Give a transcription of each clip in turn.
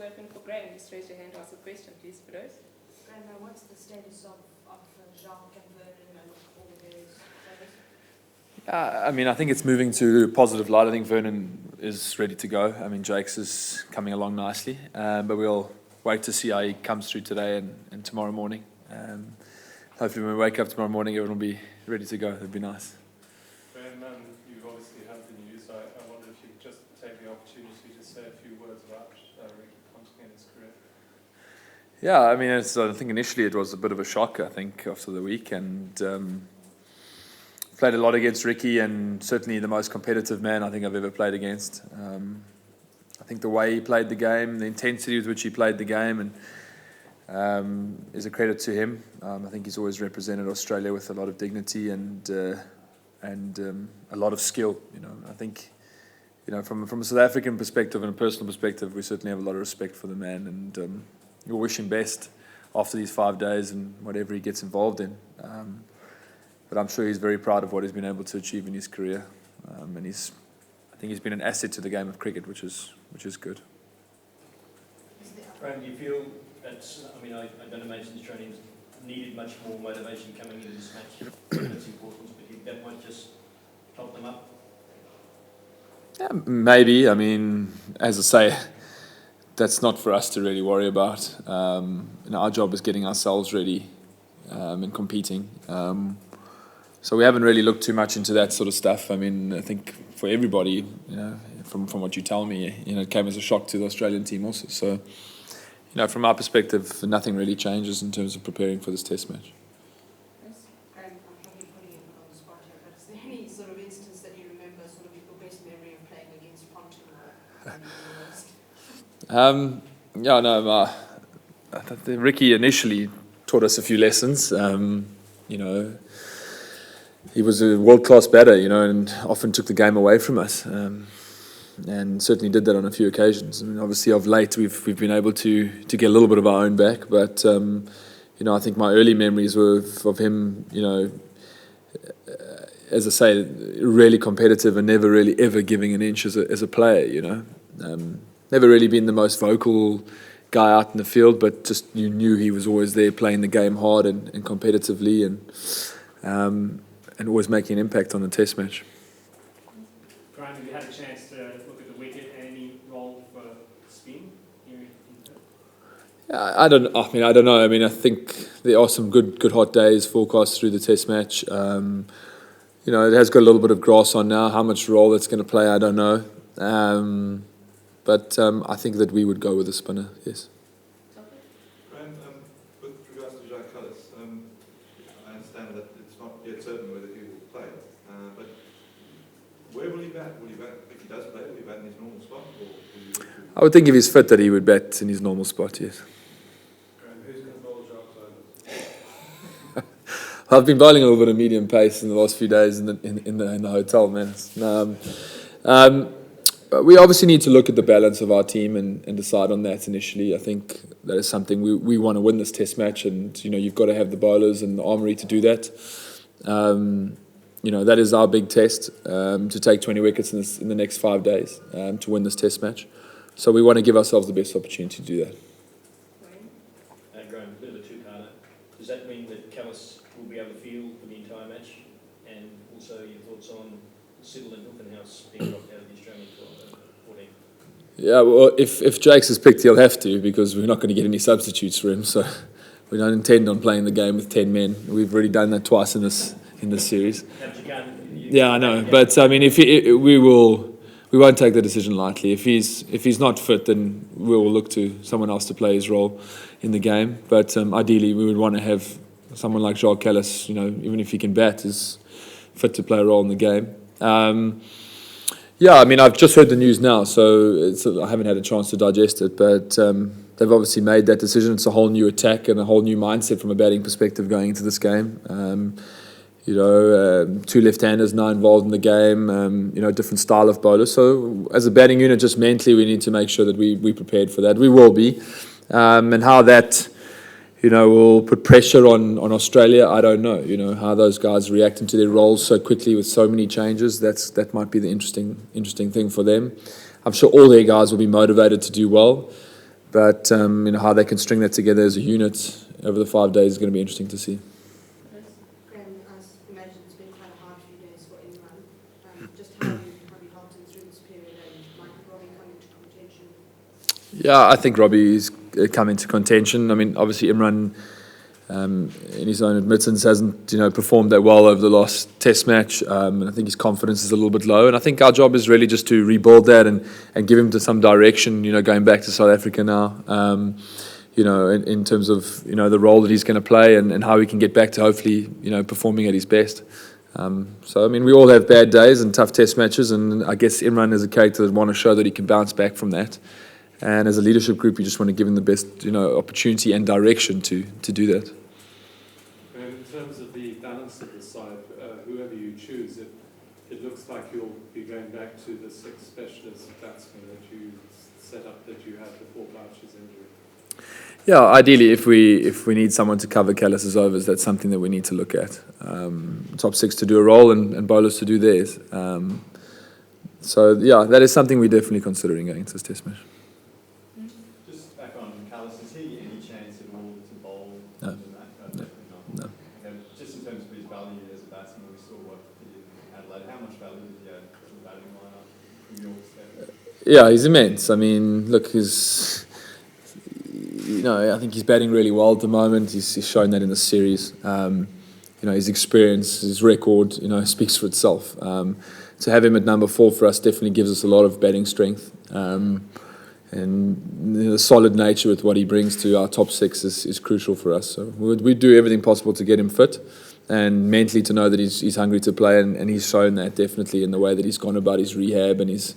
open for Graeme. Just raise your hand, ask a question, please, for those. Graeme, what's the status of Jacques and Vernon and all the various players? I mean, I think it's moving to a positive light. I think Vernon is ready to go. I mean, Jakes is coming along nicely, but we'll wait to see how he comes through today and tomorrow morning. Hopefully when we wake up tomorrow morning, everyone will be ready to go. It'd be nice. Graeme, you've obviously had the news. I wonder if you could just take the opportunity to say a few words about Ricky Ponting and his career. Yeah, I mean, I think initially it was a bit of a shock, I think, after the week, and played a lot against Ricky, and certainly the most competitive man I think I've ever played against. I think the way he played the game, the intensity with which he played the game, and is a credit to him. I think he's always represented Australia with a lot of dignity and a lot of skill. You know, I think, you know, from a South African perspective and a personal perspective, we certainly have a lot of respect for the man, and we'll wish him best after these 5 days and whatever he gets involved in. But I'm sure he's very proud of what he's been able to achieve in his career, and I think he's been an asset to the game of cricket, which is good. Graeme, do you feel that, I mean, I don't imagine the Australians needed much more motivation coming into this match, given its importance, but do you think that might just top them up? Yeah, maybe. I mean, as I say, that's not for us to really worry about. You know, our job is getting ourselves ready and competing. So we haven't really looked too much into that sort of stuff. I mean, I think for everybody, you know, from what you tell me, you know, it came as a shock to the Australian team also. So, you know, from our perspective, nothing really changes in terms of preparing for this Test match. Yes. Graeme, I'm probably putting you on the spot here, but is there any sort of instance that you remember, sort of your best memory of playing against Ponting or the worst? Yeah, no, I think Ricky initially taught us a few lessons. You know, he was a world-class batter, you know, and often took the game away from us, and certainly did that on a few occasions. I mean, obviously, of late, we've been able to get a little bit of our own back, but you know, I think my early memories were of him, you know, as I say, really competitive and never really ever giving an inch as a player, you know. Never really been the most vocal guy out in the field, but just you knew he was always there playing the game hard and competitively, and always making an impact on the Test match. Graeme, have you had a chance to look at the wicket? Any role for spin here in Perth? Yeah, I don't know. I mean, I think there are some good hot days forecast through the Test match. You know, it has got a little bit of grass on now. How much role that's going to play, I don't know. But I think that we would go with a spinner, yes. Graeme, with regards to Jacques Kallis, I understand that it's not yet certain whether he will play, but where will he bat? Will he bat, if he does play, will he bat in his normal spot? Or will he look to... I would think if he's fit that he would bat in his normal spot, yes. Graeme, who's going to bowl Jacques over? I've been bowling a little bit of medium pace in the last few days in the hotel, man. We obviously need to look at the balance of our team and decide on that initially. I think that is something we want to win this Test match, and you know, you've got to have the bowlers and the armoury to do that. You know, that is our big test, to take 20 wickets in the next 5 days to win this Test match. So we want to give ourselves the best opportunity to do that. Graeme, a bit of a two-parter. Does that mean that Kallis will be able to field for the entire match? And also your thoughts on Sybil and Hilfenhaus being dropped out of the Australian 14? Yeah, well, if Jakes is picked, he'll have to, because we're not going to get any substitutes for him. So we don't intend on playing the game with 10 men. We've already done that twice in this series. Yeah, I know, but I mean, we won't take the decision lightly. If he's not fit, then we'll look to someone else to play his role in the game. But ideally, we would want to have someone like Jacques Kallis, you know, even if he can bat, is fit to play a role in the game. Yeah, I mean, I've just heard the news now, so I haven't had a chance to digest it, but they've obviously made that decision. It's a whole new attack and a whole new mindset from a batting perspective going into this game. You know, two left-handers now involved in the game, you know, different style of bowler. So as a batting unit, just mentally, we need to make sure that we prepared for that. We will be. And how that, you know, will put pressure on Australia, I don't know. You know, how those guys react into their roles so quickly with so many changes, that might be the interesting thing for them. I'm sure all their guys will be motivated to do well. But how they can string that together as a unit over the 5 days is going to be interesting to see. Graeme, I imagine it's been quite a hard few days for Imran. Just how have you helped him through this period, and might Robbie come into contention? Yeah, I think Robbie's come into contention. I mean, obviously Imran, in his own admittance, hasn't performed that well over the last Test match, and I think his confidence is a little bit low. And I think our job is really just to rebuild that and give him to some direction. Going back to South Africa now. In terms of the role that he's going to play and how he can get back to hopefully performing at his best. So I mean, we all have bad days and tough Test matches, and I guess Imran is a character that want to show that he can bounce back from that. And as a leadership group, you just want to give him the best opportunity and direction to do that. And in terms of the balance of the side, whoever you choose, it looks like you'll be going back to the 6 specialist batsmen that you set up that you had before Boucher's injury. Yeah, ideally, if we need someone to cover Callis's overs, that's something that we need to look at. Top 6 to do a role and bowlers to do theirs. So yeah, that is something we're definitely considering going into this Test match. Just back on Callis, is he any chance at all to bowl? No. Definitely not. No. Okay, just in terms of his value as a batsman, we saw what he did in Adelaide. How much value did he add to the batting lineup from your perspective? Yeah, he's immense. I mean, look, I think he's batting really well at the moment. He's shown that in the series. His experience, his record, speaks for itself. To have him at number 4 for us definitely gives us a lot of batting strength. And the solid nature with what he brings to our top 6 is crucial for us. So we do everything possible to get him fit and mentally to know that he's hungry to play, and he's shown that definitely in the way that he's gone about his rehab and his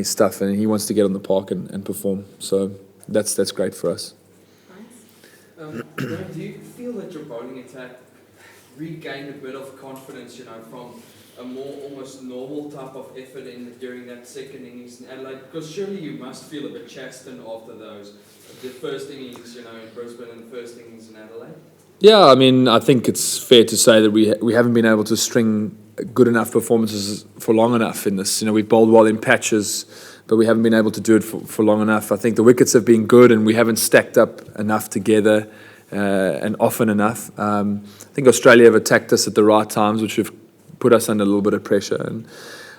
stuff, and he wants to get on the park and perform. So that's great for us. Do you feel that your bowling attack regained a bit of confidence, from a more almost normal type of effort during that second innings in Adelaide? Because surely you must feel a bit chastened after those, the first innings, in Brisbane and the first innings in Adelaide. Yeah, I mean, I think it's fair to say that we haven't been able to string good enough performances for long enough in this. We've bowled well in patches, but we haven't been able to do it for long enough. I think the wickets have been good, and we haven't stacked up enough together and often enough. I think Australia have attacked us at the right times, which have put us under a little bit of pressure. And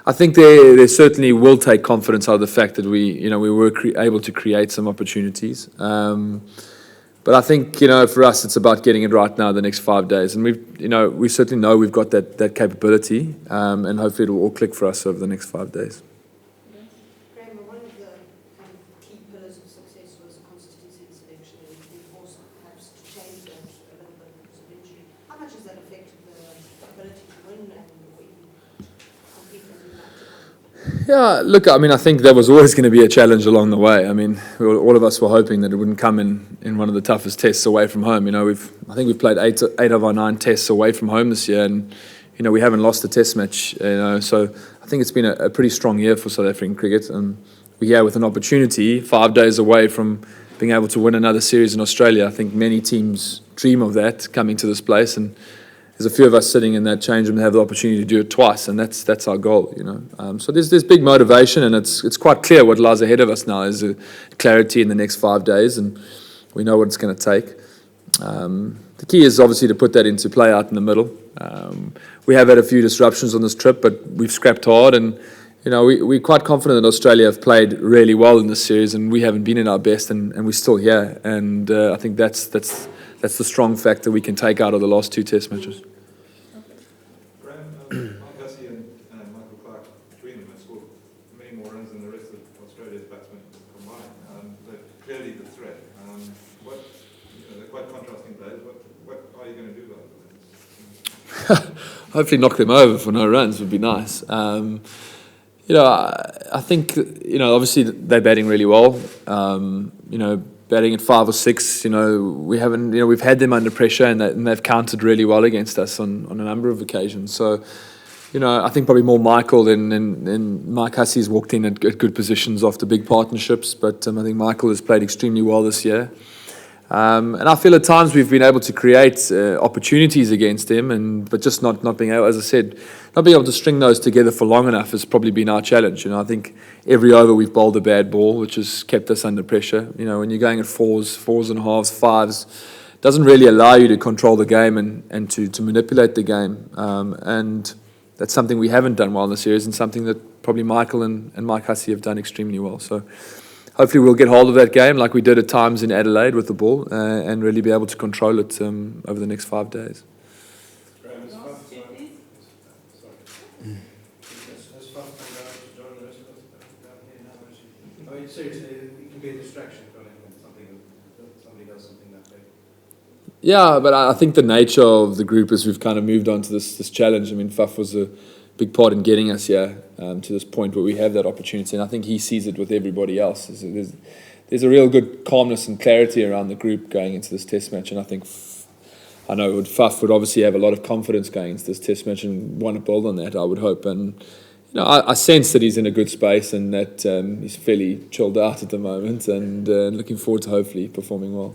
I think they certainly will take confidence out of the fact that we were able to create some opportunities. But I think, for us, it's about getting it right now the next 5 days. And we certainly know we've got that capability, and hopefully it'll all click for us over the next 5 days. Graeme, one of the key pillars of success was consistency in selection, and you've forced perhaps to change that a little bit because of injury. How much has that affected the ability to win and compete as you like to? Yeah, look, I mean, I think there was always going to be a challenge along the way. I mean, all of us were hoping that it wouldn't come in one of the toughest tests away from home. I think we've played eight of our 9 tests away from home this year, and we haven't lost a test match. So I think it's been a pretty strong year for South African cricket, and we're here with an opportunity 5 days away from being able to win another series in Australia. I think many teams dream of that, coming to this place, and there's a few of us sitting in that change room that have the opportunity to do it twice, and that's our goal, So there's big motivation, and it's quite clear what lies ahead of us now is clarity in the next 5 days, and we know what it's going to take. The key is obviously to put that into play out in the middle. We have had a few disruptions on this trip, but we've scrapped hard, and we're quite confident that Australia have played really well in this series, and we haven't been at our best, and we're still here. And I think that's the strong factor we can take out of the last 2 test matches. Graham, Mike Hussey and Michael Clark, between them, have scored many more runs than the rest of Australia's batsmen combined. They're clearly the threat. They're quite contrasting players. What are you going to do about them? Hopefully knock them over for no runs would be nice. I think, obviously they're batting really well. Batting at 5 or 6, we haven't, we've had them under pressure, and they've countered really well against us on a number of occasions. So, I think probably more Michael than Mike Hussey's walked in at good positions after big partnerships, but I think Michael has played extremely well this year. And I feel at times we've been able to create opportunities against him, but just not being able, as I said, not being able to string those together for long enough has probably been our challenge. I think every over we've bowled a bad ball, which has kept us under pressure. When you're going at fours and halves, fives, it doesn't really allow you to control the game and to manipulate the game. And that's something we haven't done well in the series, and something that probably Michael and Mike Hussey have done extremely well. So hopefully we'll get hold of that game like we did at times in Adelaide with the ball, and really be able to control it over the next 5 days. It can be a distraction, can't it, when somebody does something that big? Yeah, but I think the nature of the group is we've kind of moved on to this challenge. Faf was a big part in getting us here to this point where we have that opportunity, and I think he sees it with everybody else. There's a real good calmness and clarity around the group going into this test match, and I know Faf would obviously have a lot of confidence going into this test match and want to build on that, I would hope. And I sense that he's in a good space and that he's fairly chilled out at the moment, and looking forward to hopefully performing well.